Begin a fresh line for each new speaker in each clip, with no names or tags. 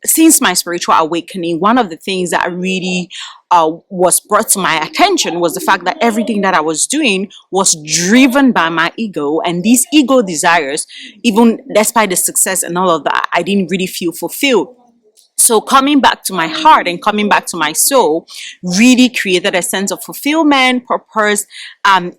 since my spiritual awakening, one of the things that really was brought to my attention was the fact that everything that I was doing was driven by my ego, and these ego desires, even despite the success and all of that, I didn't really feel fulfilled. So coming back to my heart and coming back to my soul really created a sense of fulfillment, purpose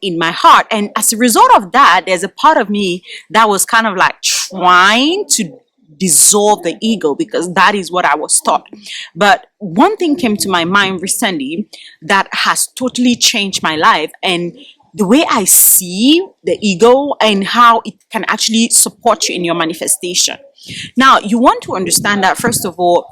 in my heart. And as a result of that, there's a part of me that was kind of like trying to dissolve the ego, because that is what I was taught. But one thing came to my mind recently that has totally changed my life, and the way I see the ego and how it can actually support you in your manifestation. Now, you want to understand that, first of all,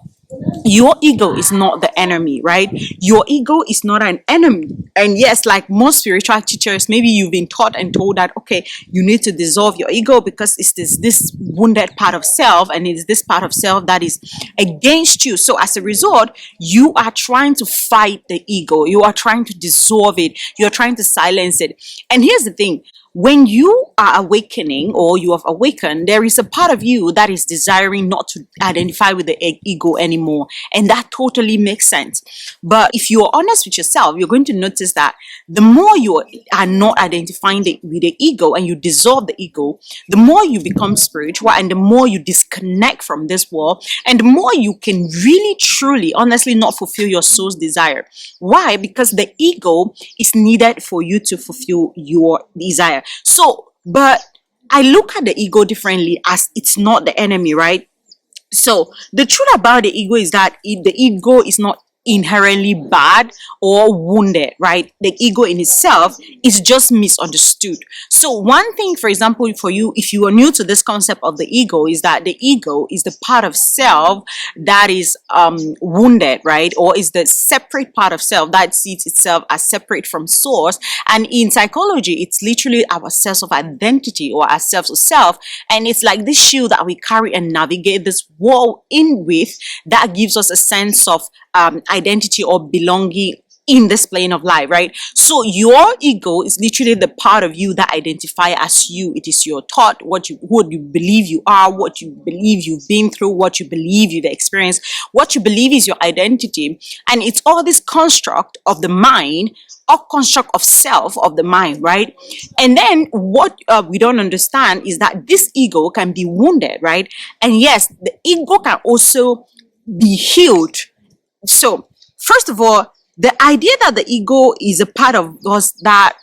your ego is not the enemy, right? Your ego is not an enemy. And yes, like most spiritual teachers, maybe you've been taught and told that, okay, you need to dissolve your ego because it's this wounded part of self, and it's this part of self that is against you. So as a result, you are trying to fight the ego. You are trying to dissolve it. You're trying to silence it. And here's the thing. When you are awakening, or you have awakened, there is a part of you that is desiring not to identify with the ego anymore. And that totally makes sense. But if you're honest with yourself, you're going to notice that the more you are not identifying with the ego and you dissolve the ego, the more you become spiritual, and the more you disconnect from this world, and the more you can really, truly, honestly not fulfill your soul's desire. Why? Because the ego is needed for you to fulfill your desire. So, but I look at the ego differently, as it's not the enemy, right? So the truth about the ego is that the ego is not inherently bad or wounded, right? The ego in itself is just misunderstood. So one thing, for example, for you, if you are new to this concept of the ego, is that the ego is the part of self that is wounded, right? Or is the separate part of self that sees itself as separate from source. And in psychology, it's literally our sense of identity, or our sense of self. And it's like this shield that we carry and navigate this world in with, that gives us a sense of identity or belonging in this plane of life, right? So your ego is literally the part of you that identify as you. It is your thought, what you believe you are, what you believe you've been through, what you believe you've experienced, what you believe is your identity. And it's all this construct of the mind, or construct of self of the mind, right? And then what we don't understand is that this ego can be wounded, right? And yes, the ego can also be healed. So, first of all, the idea that the ego is a part of us that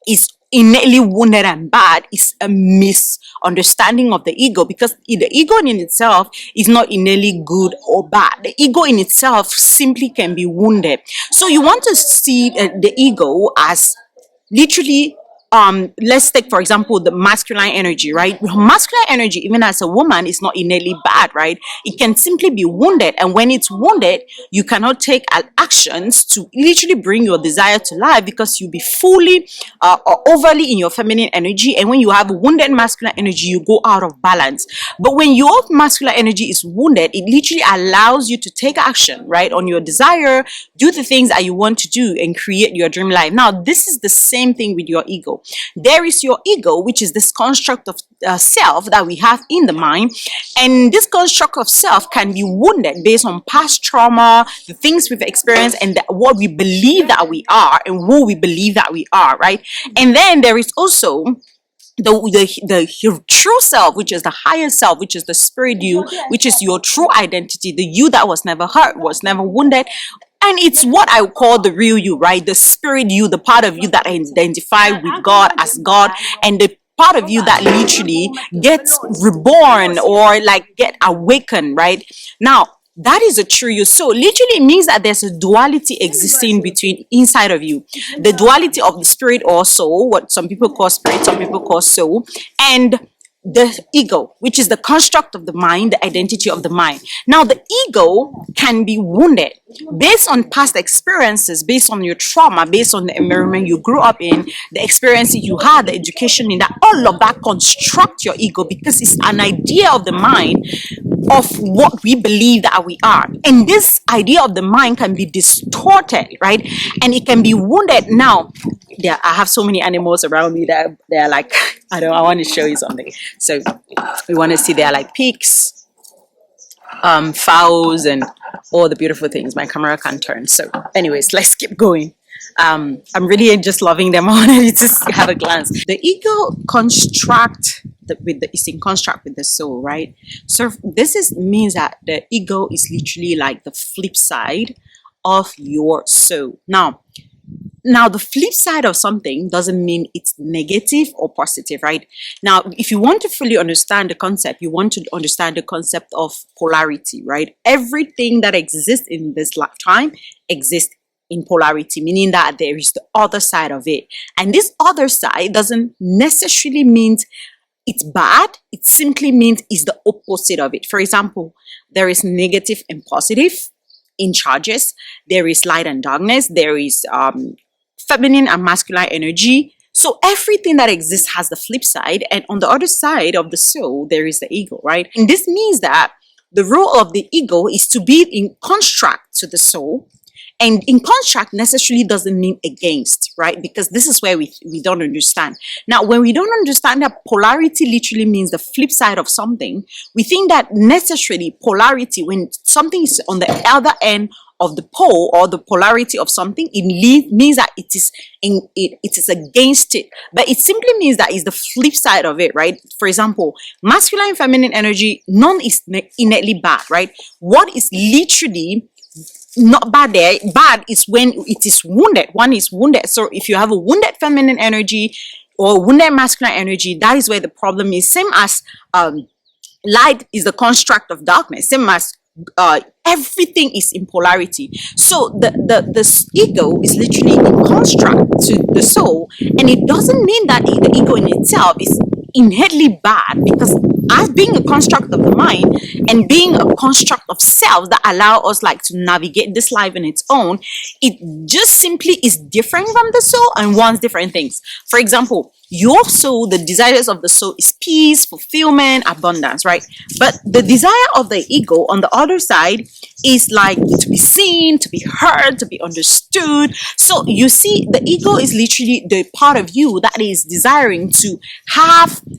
is innately wounded and bad is a misunderstanding of the ego, because the ego in itself is not innately good or bad. The ego in itself simply can be wounded. So you want to see the ego as literally let's take, for example, the masculine energy, right? Masculine energy, even as a woman, is not innately bad, right? It can simply be wounded. And when it's wounded, you cannot take actions to literally bring your desire to life, because you'll be fully or overly in your feminine energy. And when you have wounded masculine energy, you go out of balance. But when your masculine energy is wounded, it literally allows you to take action, right, on your desire, do the things that you want to do, and create your dream life. Now, this is the same thing with your ego. There is your ego, which is this construct of self that we have in the mind. And this construct of self can be wounded based on past trauma, the things we've experienced, and what we believe that we are, and who we believe that we are, right? And then there is also the true self, which is the higher self, which is the spirit you, which is your true identity, the you that was never hurt, was never wounded. And it's what I call the real you, right? The spirit you, the part of you that identify with God as God, and the part of you that literally gets reborn, or like get awakened, right? Now, that is a true you. So literally it means that there's a duality existing between inside of you. The duality of the spirit or soul, what some people call spirit, some people call soul, and the ego, which is the construct of the mind, the identity of the mind. Now, the ego can be wounded based on past experiences, based on your trauma, based on the environment you grew up in, the experiences you had, the education in that. All of that construct your ego, because it's an idea of the mind of what we believe that we are. And this idea of the mind can be distorted, right? And it can be wounded. Now, I have so many animals around me that they're like, I want to show you something. So we want to see, they're like pigs. fowls and all the beautiful things. My camera can't turn. So anyways, let's keep going. I'm really just loving them. I wanted to just have a glance. The ego construct is in construct with the soul, right? So means that the ego is literally like the flip side of your soul. Now, the flip side of something doesn't mean it's negative or positive, right? Now, if you want to fully understand the concept, you want to understand the concept of polarity, right? Everything that exists in this lifetime exists in polarity, meaning that there is the other side of it. And this other side doesn't necessarily mean it's bad. It simply means it's the opposite of it. For example, there is negative and positive in charges. There is light and darkness. There is feminine and masculine energy. So everything that exists has the flip side, and on the other side of the soul there is the ego, right? And this means that the role of the ego is to be in construct to the soul, and in construct necessarily doesn't mean against, right? Because this is where we don't understand. Now, when we don't understand that polarity literally means the flip side of something, we think that necessarily polarity, when something is on the other end of the pole or the polarity of something, it means that it is against it. But it simply means that it's the flip side of it, right? For example, masculine and feminine energy, none is innately bad, right? What is literally not bad there, bad is when it is wounded. One is wounded. So if you have a wounded feminine energy or wounded masculine energy, that is where the problem is. Same as light is the construct of darkness. Same as everything is in polarity. So the ego is literally in construct to the soul, and it doesn't mean that the ego in itself is inherently bad, because as being a construct of the mind and being a construct of self that allow us like to navigate this life in its own, it just simply is different from the soul and wants different things. For example, your soul, the desires of the soul is peace, fulfillment, abundance, right? But the desire of the ego on the other side is like to be seen, to be heard, to be understood. So you see, the ego is literally the part of you that is desiring to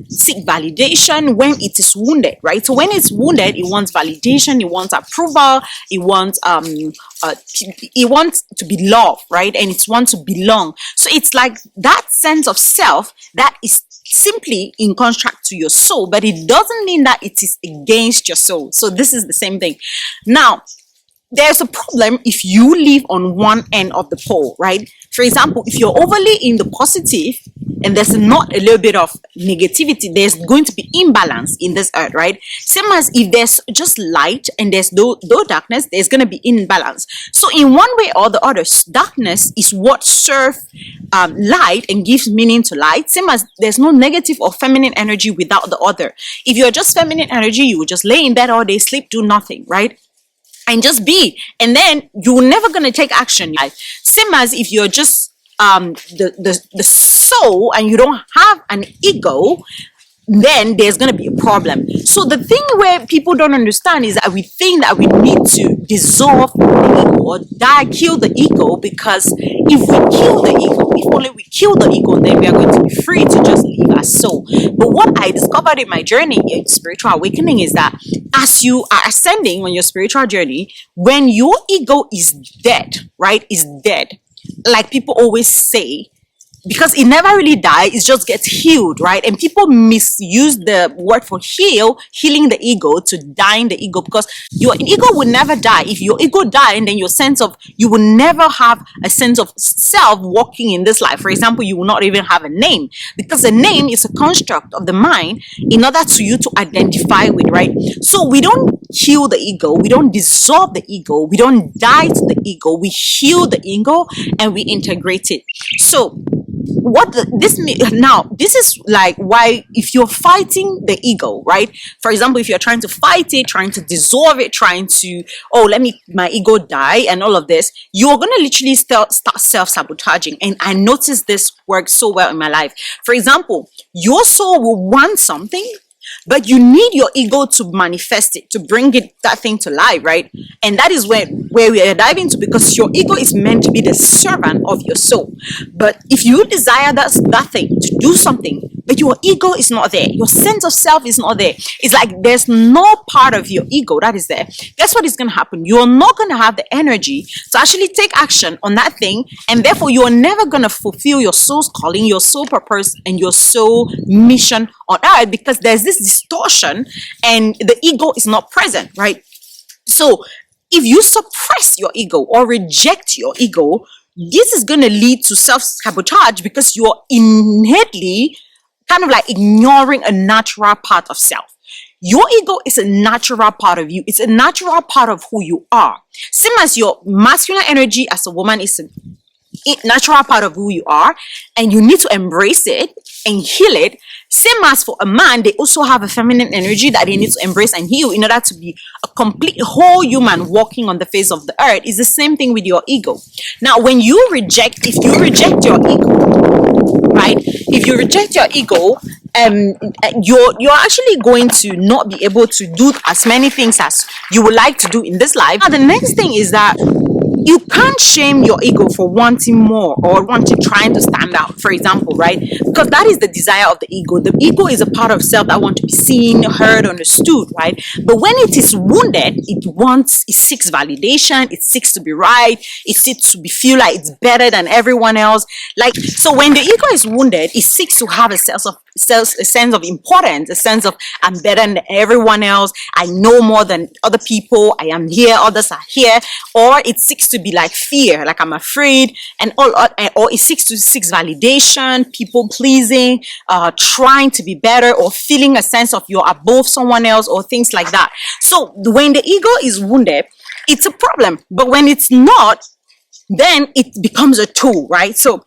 seek validation when it is wounded, right? So when it's wounded, it wants validation, it wants approval, it wants to be loved, right? And it wants to belong. So it's like that sense of self that is simply in contract to your soul, but it doesn't mean that it is against your soul. So this is the same thing. Now, there's a problem if you live on one end of the pole, right? For example, if you're overly in the positive and there's not a little bit of negativity, there's going to be imbalance in this earth, right? Same as if there's just light and there's no darkness, there's going to be imbalance. So in one way or the other, darkness is what serves light and gives meaning to light. Same as there's no negative or feminine energy without the other. If you're just feminine energy, you would just lay in bed all day, sleep, do nothing, right? And just be, and then you're never gonna take action. Same as if you're just the soul and you don't have an ego, then there's going to be a problem. So the thing where people don't understand is that we think that we need to dissolve the ego or kill the ego, because if we kill the ego, if only we kill the ego, then we are going to be free to just live as soul. But what I discovered in my journey in spiritual awakening is that as you are ascending on your spiritual journey, when your ego is dead, right, is dead, like people always say, because it never really dies, it just gets healed, right? And people misuse the word for healing the ego, to dying the ego, because your ego will never die. If your ego dies, and then you will never have a sense of self walking in this life. For example, you will not even have a name, because a name is a construct of the mind in order to you to identify with, right? So we don't heal the ego, we don't dissolve the ego, we don't die to the ego, we heal the ego and we integrate it. So this is like why, if you're fighting the ego, right? For example, if you're trying to fight it, trying to dissolve it, trying to, my ego die and all of this, you're going to literally start self-sabotaging. And I noticed this works so well in my life. For example, your soul will want something, but you need your ego to manifest it, to bring that thing to life, right? And that is where we are diving to, because your ego is meant to be the servant of your soul. But if you desire that thing to do something, but your ego is not there. Your sense of self is not there. It's like there's no part of your ego that is there. Guess what is going to happen? You're not going to have the energy to actually take action on that thing, and therefore you're never going to fulfill your soul's calling, your soul purpose, and your soul mission on earth, because there's this distortion and the ego is not present, right? So if you suppress your ego or reject your ego, this is going to lead to self-sabotage, because you're innately kind of like ignoring a natural part of self. Your ego is a natural part of you. It's a natural part of who you are. Same as your masculine energy as a woman is a natural part of who you are, and you need to embrace it and heal it. Same as for a man, they also have a feminine energy that they need to embrace and heal in order to be a complete whole human walking on the face of the earth. It's the same thing with your ego. Now, if you reject your ego, right? If you reject your ego, you're actually going to not be able to do as many things as you would like to do in this life. Now, the next thing is that you can't shame your ego for wanting more or trying to stand out, for example, right? Because that is the desire of the ego. The ego is a part of self that wants to be seen, heard, understood, right? But when it is wounded, it seeks validation, it seeks to be right, it seeks to feel like it's better than everyone else. So when the ego is wounded, it seeks to have a sense of importance, a sense of I'm better than everyone else, I know more than other people, I am here, others are here. Or it seeks to be like fear, like I'm afraid, or it seeks validation, people pleasing, trying to be better, or feeling a sense of you're above someone else, or things like that. So when the ego is wounded, it's a problem. But when it's not, then it becomes a tool, right? So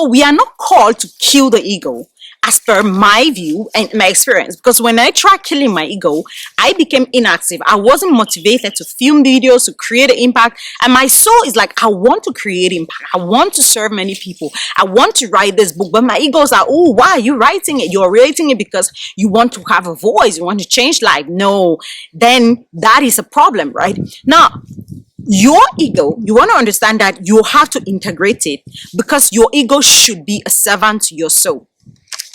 we are not called to kill the ego, as per my view and my experience, because when I tried killing my ego, I became inactive. I wasn't motivated to film videos, to create an impact. And my soul is like, I want to create impact. I want to serve many people. I want to write this book. But my ego is like, oh, why are you writing it? You're writing it because you want to have a voice. You want to change life. No, then that is a problem, right? Now, your ego, you want to understand that you have to integrate it, because your ego should be a servant to your soul.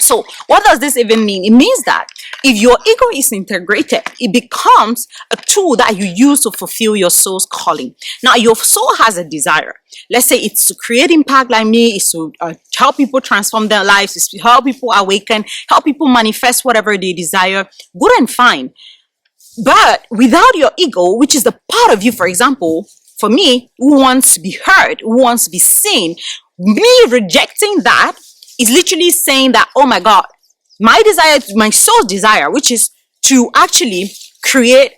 So what does this even mean? It means that if your ego is integrated, it becomes a tool that you use to fulfill your soul's calling. Now, your soul has a desire. Let's say it's to create impact like me, it's to help people transform their lives, it's to help people awaken, help people manifest whatever they desire. Good and fine. But without your ego, which is the part of you, for example, for me, who wants to be heard, who wants to be seen, me rejecting that is literally saying that, oh my God, my desire, my soul's desire, which is to actually create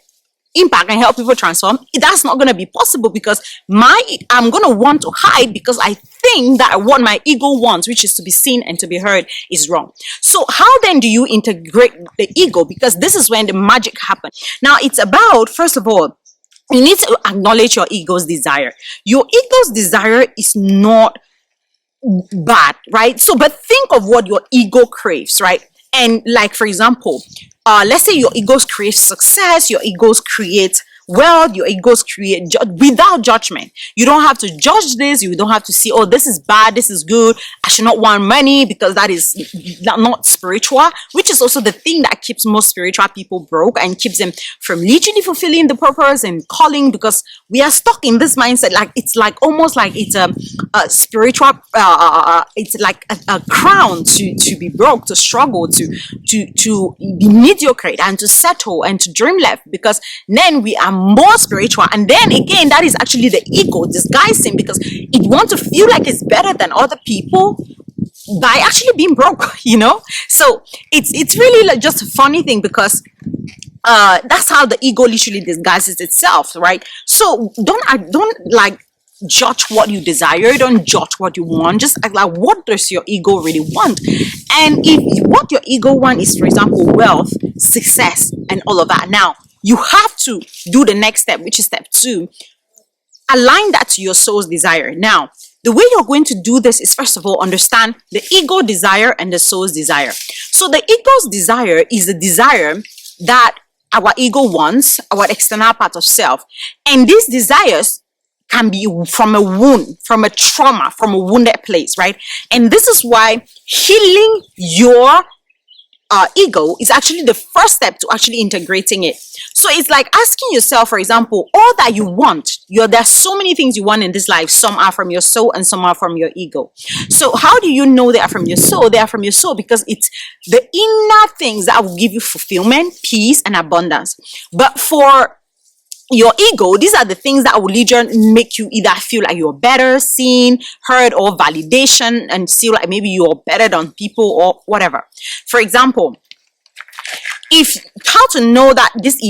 impact and help people transform, that's not going to be possible, because I'm going to want to hide, because I think that what my ego wants, which is to be seen and to be heard, is wrong. So how then do you integrate the ego? Because this is when the magic happens. Now, it's about, first of all, you need to acknowledge your ego's desire. Your ego's desire is not bad, right? So, but think of what your ego craves, right? And like, for example, let's say your egos create success, your egos create wealth, your egos create without judgment. You don't have to judge this. You don't have to see, oh, this is bad, this is good, I should not want money, because that is not spiritual, which is also the thing that keeps most spiritual people broke and keeps them from literally fulfilling the purpose and calling, because we are stuck in this mindset. Like, it's like almost like it's a spiritual, it's like a crown to be broke, to struggle, to be mediocre and to settle and to dream left, because then we are more spiritual. And then again, that is actually the ego disguising, because it wants to feel like it's better than other people by actually being broke, you know. So it's really like just a funny thing, because that's how the ego literally disguises itself, right? So don't like judge what you desire, don't judge what you want, just act like, what does your ego really want? And if what your ego want is, for example, wealth, success, and all of that, now you have to do the next step, which is step 2. Align that to your soul's desire. Now, the way you're going to do this is, first of all, understand the ego desire and the soul's desire. So the ego's desire is the desire that our ego wants, our external part of self. And these desires can be from a wound, from a trauma, from a wounded place, right? And this is why healing your ego is actually the first step to actually integrating it. So it's like asking yourself, for example, all that you want, there's so many things you want in this life. Some are from your soul and some are from your ego. So how do you know they are from your soul? They are from your soul because it's the inner things that will give you fulfillment, peace, and abundance. But for your ego, these are the things that will make you either feel like you're better, seen, heard, or validation, and feel like maybe you're better than people or whatever. For example, how to know that this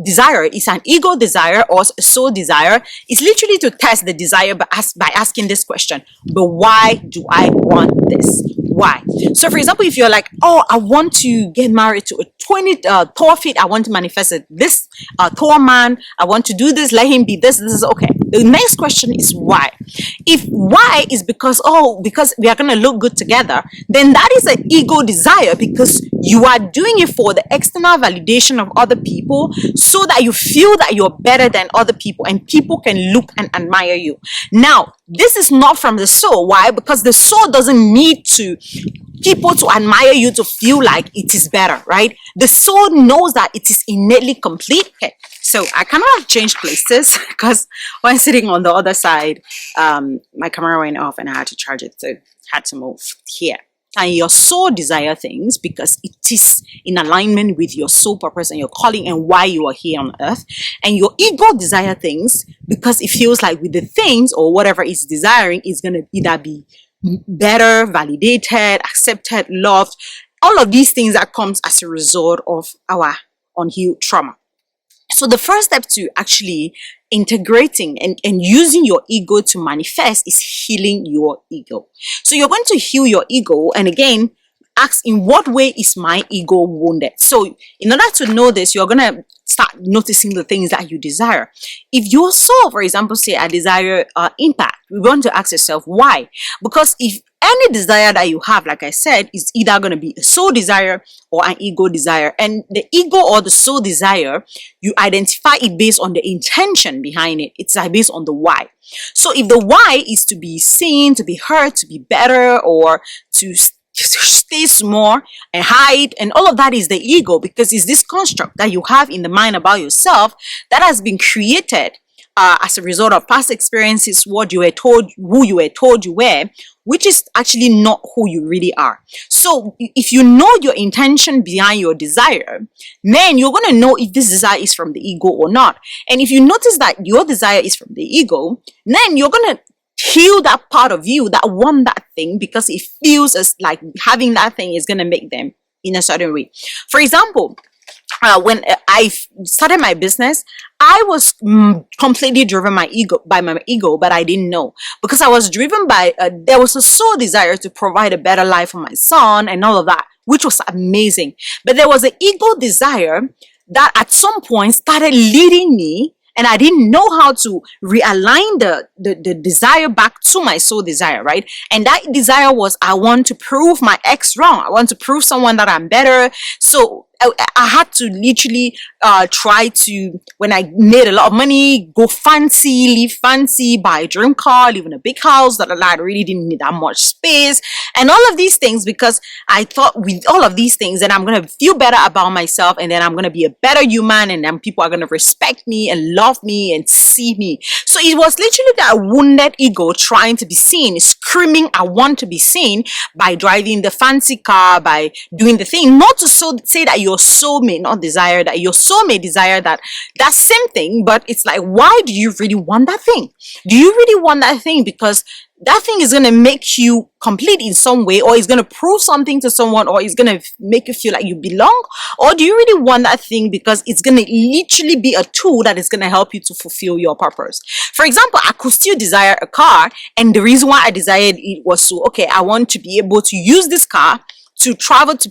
desire is an ego desire or a soul desire is literally to test the desire by asking this question: but why do I want this? Why? So for example, if you're like, oh, I want to get married to a 20 tall feet, I want to manifest it, this tall man, I want to do this, let him be this is okay. The next question is why. If why is because we are going to look good together, then that is an ego desire because you are doing it for the external validation of other people so that you feel that you're better than other people and people can look and admire you. Now, this is not from the soul. Why? Because the soul doesn't need people to admire you to feel like it is better, right? The soul knows that it is innately complete. Okay. So I cannot change places because when sitting on the other side, my camera went off and I had to charge it. So I had to move here. And your soul desire things because it is in alignment with your soul purpose and your calling and why you are here on earth. And your ego desire things because it feels like with the things or whatever it's desiring is going to either be better, validated, accepted, loved. All of these things that comes as a result of our unhealed trauma. So the first step to actually integrating and using your ego to manifest is healing your ego. So you're going to heal your ego, and again, ask, in what way is my ego wounded? So in order to know this, you're going to start noticing the things that you desire. If your soul, for example, say I desire impact, we want to ask yourself why. Because if any desire that you have, like I said, is either going to be a soul desire or an ego desire. And the ego or the soul desire, you identify it based on the intention behind it. It's based on the why. So if the why is to be seen, to be heard, to be better, or to stay small and hide, and all of that is the ego, because it's this construct that you have in the mind about yourself that has been created as a result of past experiences, what you were told, who you were told you were, which is actually not who you really are. So if you know your intention behind your desire, then you're going to know if this desire is from the ego or not. And if you notice that your desire is from the ego, then you're going to heal that part of you that want that thing because it feels as like having that thing is going to make them in a certain way. For example, when I started my business, I was completely driven by my ego, but I didn't know, because I was driven by there was a soul desire to provide a better life for my son and all of that, which was amazing. But there was an ego desire that at some point started leading me, and I didn't know how to realign the desire back to my soul desire, right? And that desire was, I want to prove my ex wrong. I want to prove someone that I'm better. So I had to literally try to, when I made a lot of money, go fancy, live fancy, buy a dream car, live in a big house that I really didn't need that much space, and all of these things, because I thought with all of these things, then I'm going to feel better about myself, and then I'm going to be a better human, and then people are going to respect me and love me and see me. So it was literally that wounded ego trying to be seen, screaming, I want to be seen, by driving the fancy car, by doing the thing. Not to say that your soul may not desire that, your soul may desire that same thing, but it's like, why do you really want that thing? Do you really want that thing because that thing is going to make you complete in some way, or is going to prove something to someone, or is going to make you feel like you belong? Or do you really want that thing because it's going to literally be a tool that is going to help you to fulfill your purpose? For example, I could still desire a car, and the reason why I desired it was so, okay, I want to be able to use this car to travel to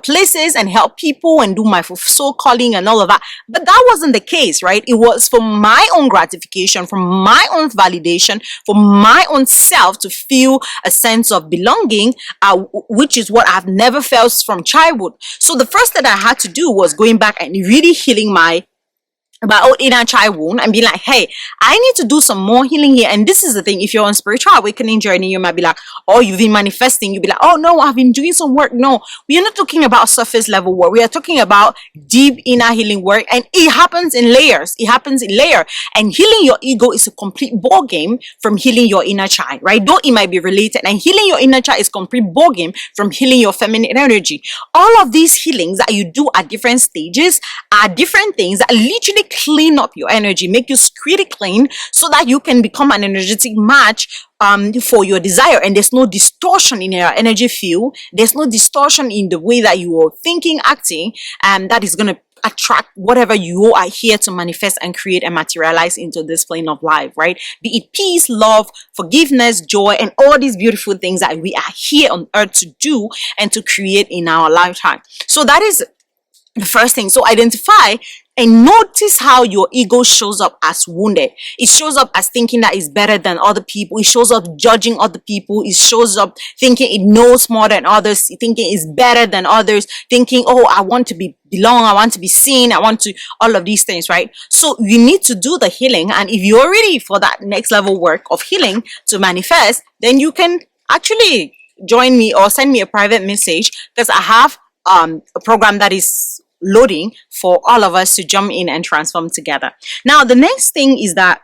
places and help people and do my soul calling and all of that. But that wasn't the case, right? It was for my own gratification, for my own validation, for my own self to feel a sense of belonging, which is what I've never felt from childhood. So the first thing I had to do was going back and really healing my my own inner child wound and be like, hey, I need to do some more healing here. And this is the thing, if you're on spiritual awakening journey, you might be like, oh, you've been manifesting, you'll be like, oh no, I've been doing some work. No, we are not talking about surface level work. We are talking about deep inner healing work, and it happens in layers. It happens in layer. And healing your ego is a complete ball game from healing your inner child, right? Though it might be related, and healing your inner child is complete ball game from healing your feminine energy. All of these healings that you do at different stages are different things that literally clean up your energy, make you squeaky clean, so that you can become an energetic match for your desire. And there's no distortion in your energy field. There's no distortion in the way that you are thinking, acting, and that is going to attract whatever you are here to manifest and create and materialize into this plane of life, right? Be it peace, love, forgiveness, joy, and all these beautiful things that we are here on earth to do and to create in our lifetime. So that is the first thing. So identify and notice how your ego shows up as wounded. It shows up as thinking that it's better than other people. It shows up judging other people. It shows up thinking it knows more than others, thinking it's better than others, thinking, oh, I want to belong, I want to be seen, I want to, all of these things, right? So you need to do the healing. And if you're ready for that next level work of healing to manifest, then you can actually join me or send me a private message, because I have a program that is loading for all of us to jump in and transform together. Now, the next thing is that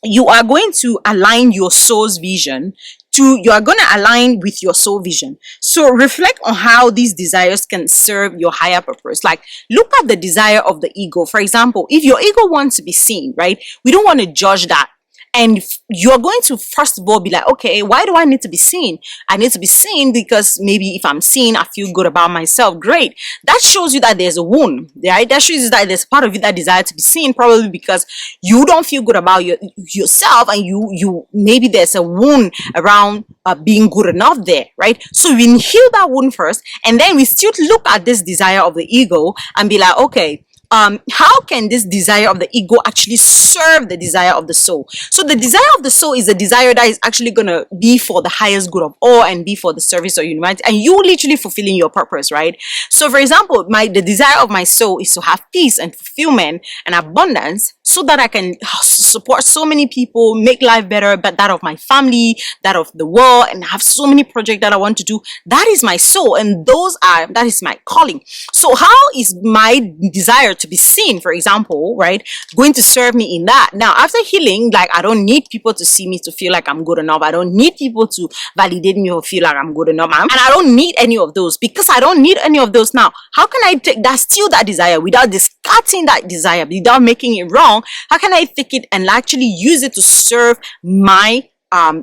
you are going to align your soul's vision you are going to align with your soul vision. So reflect on how these desires can serve your higher purpose. Like, look at the desire of the ego. For example, if your ego wants to be seen, right? We don't want to judge that. And you're going to first of all be like, okay, why do I need to be seen? I need to be seen because maybe if I'm seen, I feel good about myself. Great. That shows you that there's a wound, right? That shows you that there's part of you that desire to be seen, probably because you don't feel good about yourself, and you maybe there's a wound around being good enough there, right? So we heal that wound first, and then we still look at this desire of the ego and be like, okay, how can this desire of the ego actually serve the desire of the soul? So the desire of the soul is a desire that is actually going to be for the highest good of all and be for the service of humanity, and you literally fulfilling your purpose, right? So for example, the desire of my soul is to have peace and fulfillment and abundance, so that I can support so many people, make life better, but that of my family, that of the world, and have so many projects that I want to do. That is my soul, and that is my calling. So how is my desire to be seen, for example, right, going to serve me in that? Now, after healing, like, I don't need people to see me to feel like I'm good enough. I don't need people to validate me or feel like I'm good enough. And I don't need any of those. Because I don't need any of those now, how can I take that, steal that desire without discarding that desire, without making it wrong? How can I take it and actually use it to serve my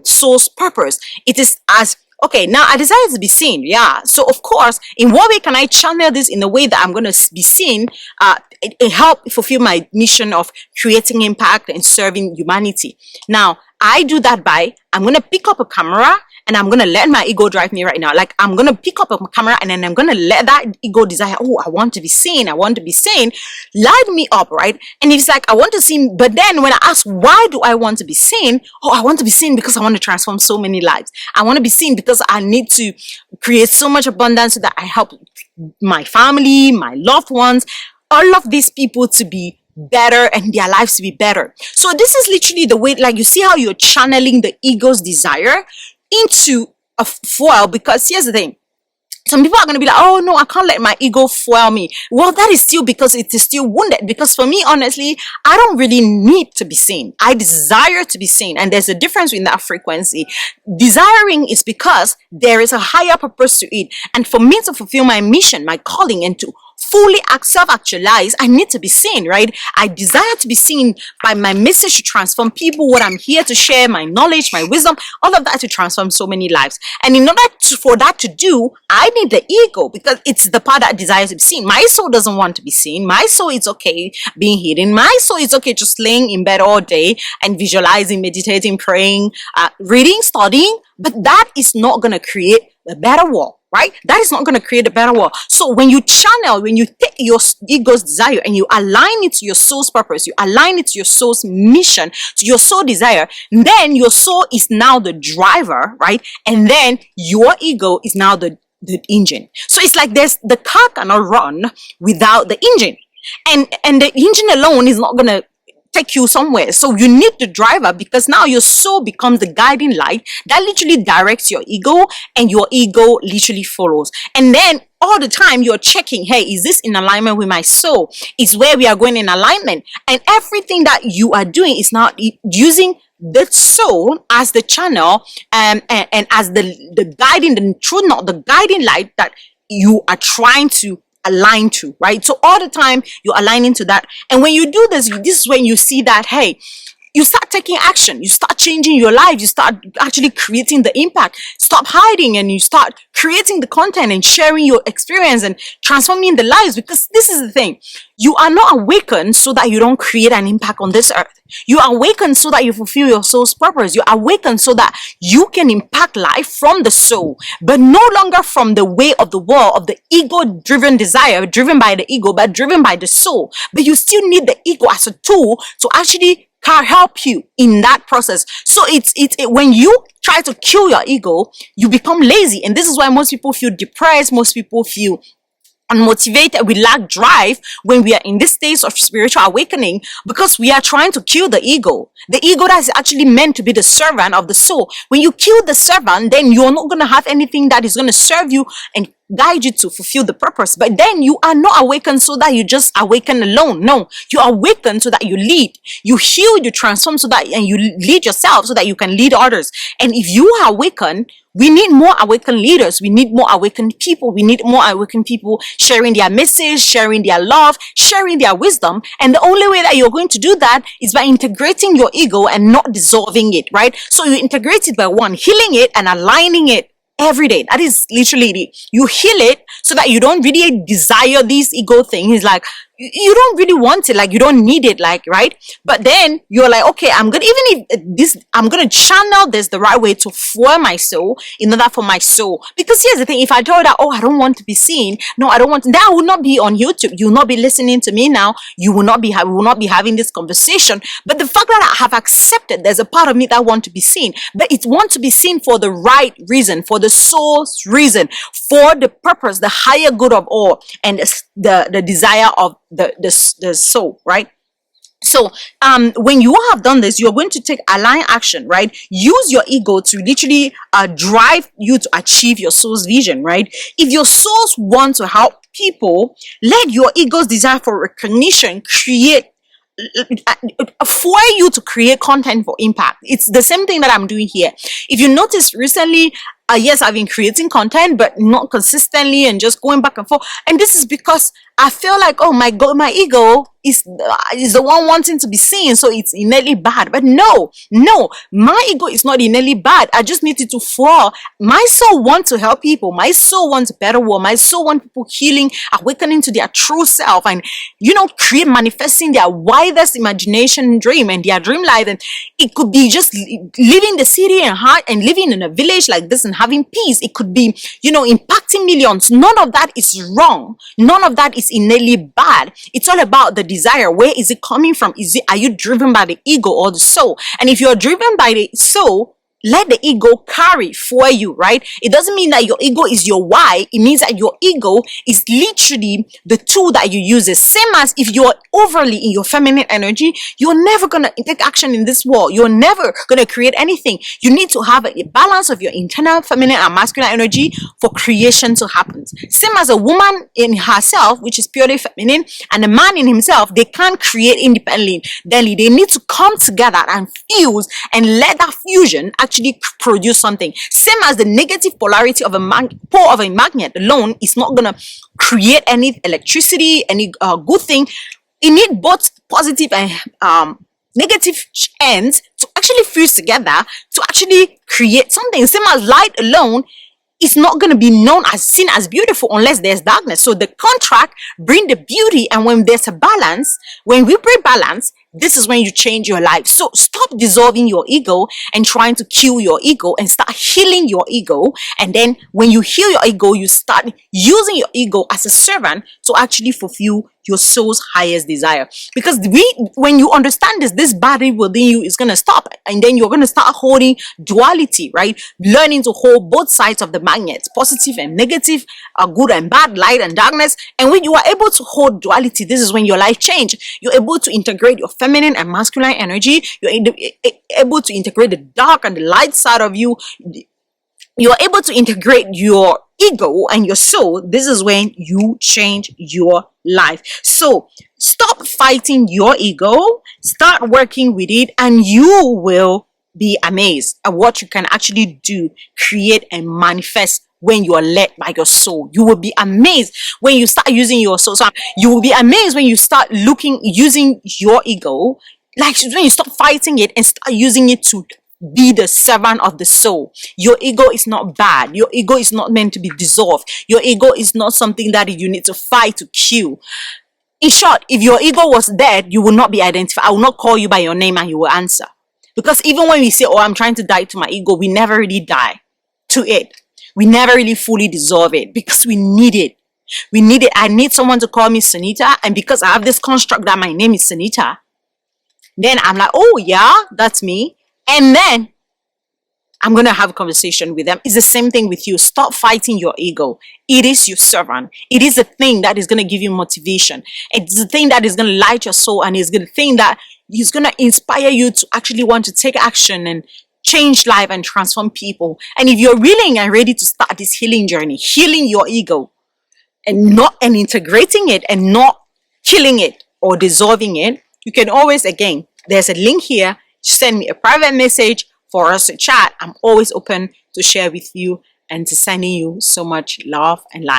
soul's purpose? It is as, okay, now I desire to be seen. Yeah. So of course, in what way can I channel this in a way that I'm going to be seen? It help fulfill my mission of creating impact and serving humanity. Now, I do that by, I'm going to pick up a camera and I'm going to let my ego drive me right now. Like, I'm going to pick up a camera and then I'm going to let that ego desire, oh, I want to be seen, I want to be seen, light me up, right? And it's like, I want to see, but then when I ask, why do I want to be seen? Oh, I want to be seen because I want to transform so many lives. I want to be seen because I need to create so much abundance so that I help my family, my loved ones, all of these people to be better and their lives to be better. So this is literally the way, like, you see how you're channeling the ego's desire into a fuel. Because here's the thing, some people are going to be like, oh no, I can't let my ego fuel me. Well, that is still because it is still wounded. Because for me, honestly, I don't really need to be seen. I desire to be seen. And there's a difference in that frequency. Desiring is because there is a higher purpose to it. And for me to fulfill my mission, my calling, and to fully self-actualize, I need to be seen, right? I desire to be seen by my message to transform people, what I'm here to share, my knowledge, my wisdom, all of that to transform so many lives. And in order for that to do, I need the ego, because it's the part that desires to be seen. My soul doesn't want to be seen. My soul is okay being hidden. My soul is okay just laying in bed all day and visualizing, meditating, praying, reading, studying. But that is not going to create a better world. Right? That is not going to create a better world. So when you channel, when you take your ego's desire and you align it to your soul's purpose, you align it to your soul's mission, to your soul desire, then your soul is now the driver, right? And then your ego is now the engine. So it's like the car cannot run without the engine. And the engine alone is not gonna take you somewhere. So you need the driver, because now your soul becomes the guiding light that literally directs your ego, and your ego literally follows. And then all the time you're checking, hey, is this in alignment with my soul? Is where we are going in alignment? And everything that you are doing is not using the soul as the channel, and as the guiding, the true, not the guiding light that you are trying to align to, right? So all the time you're aligning to that. And when you do this, this is when you see that, hey, you start taking action, you start changing your life, you start actually creating the impact. Stop hiding, and you start creating the content and sharing your experience and transforming the lives. Because this is the thing, you are not awakened so that you don't create an impact on this earth. You are awakened so that you fulfill your soul's purpose. You are awakened so that you can impact life from the soul, but no longer from the way of the world, of the ego-driven desire, driven by the ego, but driven by the soul. But you still need the ego as a tool to actually can help you in that process. So it's when you try to kill your ego, you become lazy. And this is why most people feel depressed. Most people feel unmotivated. We lack drive when we are in this stage of spiritual awakening, because we are trying to kill the ego that is actually meant to be the servant of the soul. When you kill the servant, then you're not going to have anything that is going to serve you and guide you to fulfill the purpose. But then you are not awakened so that you just awaken alone. No, you awaken so that you lead, you heal, you transform, so that, and you lead yourself so that you can lead others. And if you are awakened, we need more awakened leaders. We need more awakened people. We need more awakened people sharing their message, sharing their love, sharing their wisdom. And the only way that you're going to do that is by integrating your ego and not dissolving it, right? So you integrate it by one, healing it and aligning it every day. That is literally it. You heal it so that you don't really desire these ego things. Like, you don't really want it, like you don't need it, like, right? But then you're like, okay, I'm gonna, even if this, I'm gonna channel this the right way to fuel my soul in order for my soul. Because here's the thing, if I tell you that, oh, I don't want to be seen, no, I don't want to, then I will not be on YouTube, you will not be listening to me now, you will not be we will not be having this conversation. But the fact that I have accepted there's a part of me that want to be seen, but it wants to be seen for the right reason, for the soul's reason, for the purpose, the higher good of all, and the desire of the soul, right? So when you have done this, you're going to take aligned action, right? Use your ego to literally drive you to achieve your soul's vision, right? If your souls want to help people, let your ego's desire for recognition create for you to create content for impact. It's the same thing that I'm doing here. If you notice recently, yes, I've been creating content, but not consistently and just going back and forth. And this is because I feel like, oh my God, my ego is the one wanting to be seen, so it's innately bad. But no, my ego is not innately bad. I just need it to fall. My soul wants to help people. My soul wants a better world. My soul wants people healing, awakening to their true self, and create, manifesting their widest imagination dream and their dream life. And it could be just living the city and heart and living in a village like this and having peace. It could be, impacting millions. None of that is wrong. None of that is innately bad. It's all about the desire. Where is it coming from? Are you driven by the ego or the soul? And if you're driven by the soul, let the ego carry for you, right? It doesn't mean that your ego is your why. It means that your ego is literally the tool that you use. The same as if you're overly in your feminine energy, you're never going to take action in this world. You're never going to create anything. You need to have a balance of your internal feminine and masculine energy for creation to happen. Same as a woman in herself, which is purely feminine, and a man in himself, they can't create independently. They need to come together and fuse and let that fusion actually produce something. Same as the negative polarity of a pole of a magnet alone is not gonna create any electricity, any good thing. You need both positive and negative ends to actually fuse together to actually create something. Same as light alone is not going to be seen as beautiful unless there's darkness. So the contract bring the beauty, and when there's a balance, when we bring balance, this is when you change your life. So stop dissolving your ego and trying to kill your ego, and start healing your ego. And then when you heal your ego, you start using your ego as a servant to actually fulfill your soul's highest desire. Because when you understand this body within you is going to stop, and then you're going to start holding duality, right? Learning to hold both sides of the magnet, positive and negative, good and bad, light and darkness. And when you are able to hold duality, this is when your life change. You're able to integrate your feminine and masculine energy. You're able to integrate the dark and the light side of you. You're able to integrate your ego and your soul. This is when you change your life. So stop fighting your ego, start working with it, and you will be amazed at what you can actually do, create, and manifest when you are led by your soul. You will be amazed when you start using your soul. So you will be amazed when you start using your ego, like when you stop fighting it and start using it to be the servant of the soul. Your ego is not bad. Your ego is not meant to be dissolved. Your ego is not something that you need to fight, to kill. In short, if your ego was dead, you will not be identified. I will not call you by your name and you will answer. Because even when we say, oh, I'm trying to die to my ego, we never really die to it. We never really fully dissolve it because we need it. We need it. I need someone to call me Sonita. And because I have this construct that my name is Sonita, then I'm like, oh yeah, that's me. And then I'm going to have a conversation with them. It's the same thing with you. Stop fighting your ego. It is your servant. It is the thing that is going to give you motivation. It's the thing that is going to light your soul, and it's the thing that is going to inspire you to actually want to take action and change life and transform people. And if you're willing and ready to start this healing journey, healing your ego and integrating it and not killing it or dissolving it, you can always, again, there's a link here. Send me a private message for us to chat. I'm always open to share with you and to sending you so much love and light.